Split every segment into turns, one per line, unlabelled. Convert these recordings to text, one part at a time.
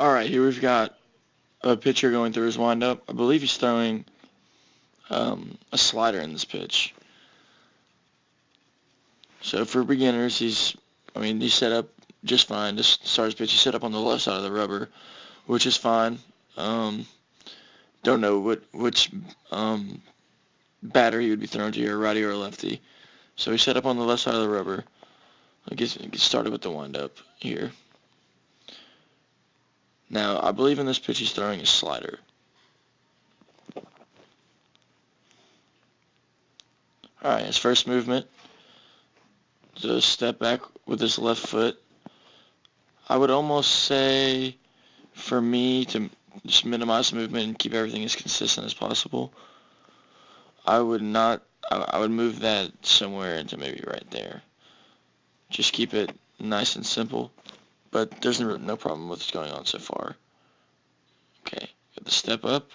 Alright, here we've got a pitcher going through his windup. I believe he's throwing a slider in this pitch. So for beginners, he's set up just fine. This start his pitch, he's set up on the left side of the rubber, which is fine. Don't know which batter he would be thrown to here, righty or lefty. So he's set up on the left side of the rubber. I guess get started with the windup here. Now, I believe in this pitch he's throwing a slider. Alright, his first movement, just step back with his left foot. I would almost say, for me, to just minimize the movement and keep everything as consistent as possible, I would move that somewhere into maybe right there. Just keep it nice and simple, but there's no problem with what's going on so far. Okay, get the step up,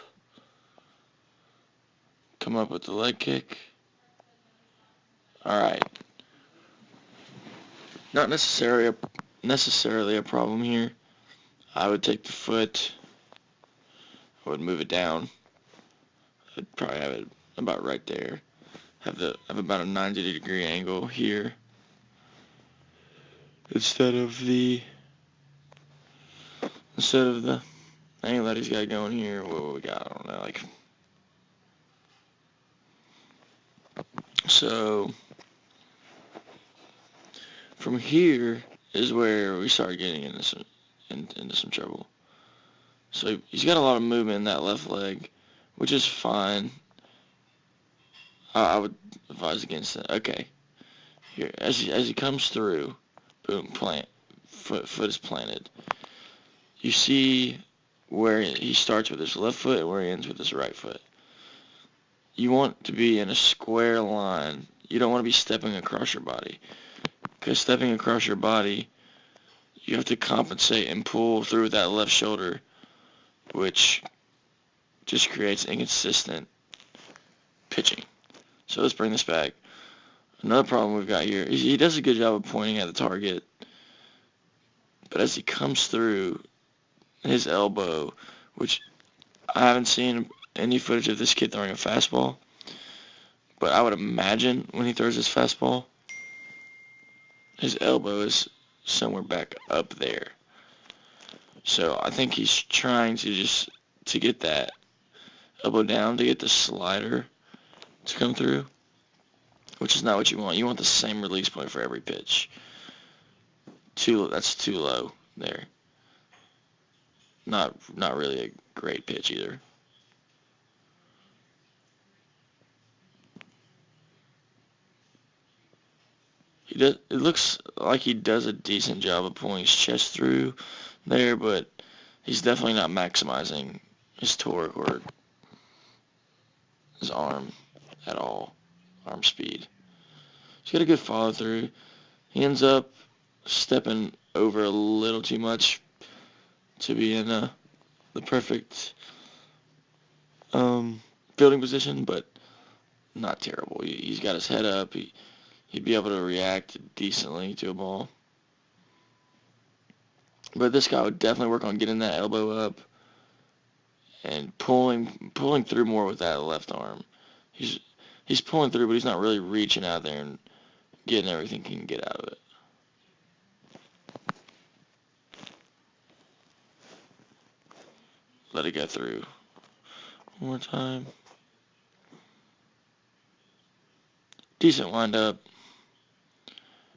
come up with the leg kick. Alright. Not necessarily a problem here. I would take the foot, I would move it down. I'd probably have it about right there. Have about a 90-degree angle here. Instead of the angle that he's got going here. What we got? I don't know. So from here is where we start getting into some trouble. So he's got a lot of movement in that left leg, which is fine. I would advise against that. Okay, here as he comes through, boom, foot is planted. You see where he starts with his left foot and where he ends with his right foot. You want to be in a square line. You don't want to be stepping across your body, because stepping across your body, you have to compensate and pull through that left shoulder, which just creates inconsistent pitching. So let's bring this back. Another problem we've got here is he does a good job of pointing at the target, but as he comes through, his elbow, which I haven't seen any footage of this kid throwing a fastball, but I would imagine when he throws his fastball, his elbow is somewhere back up there. So I think he's trying to get that elbow down to get the slider to come through, which is not what you want. You want the same release point for every pitch. That's too low there. Not really a great pitch either. It looks like he does a decent job of pulling his chest through there, but he's definitely not maximizing his torque or his arm at all, arm speed. He's got a good follow through. He ends up stepping over a little too much to be in the perfect fielding position, but not terrible. He's got his head up. He'd be able to react decently to a ball. But this guy would definitely work on getting that elbow up and pulling through more with that left arm. He's pulling through, but he's not really reaching out there and getting everything he can get out of it. Let it go through. One more time. Decent windup.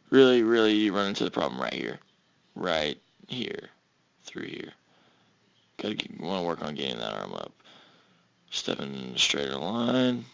Really, you run into the problem right here. Right here. Through here. Want to work on getting that arm up. Stepping in a straighter line.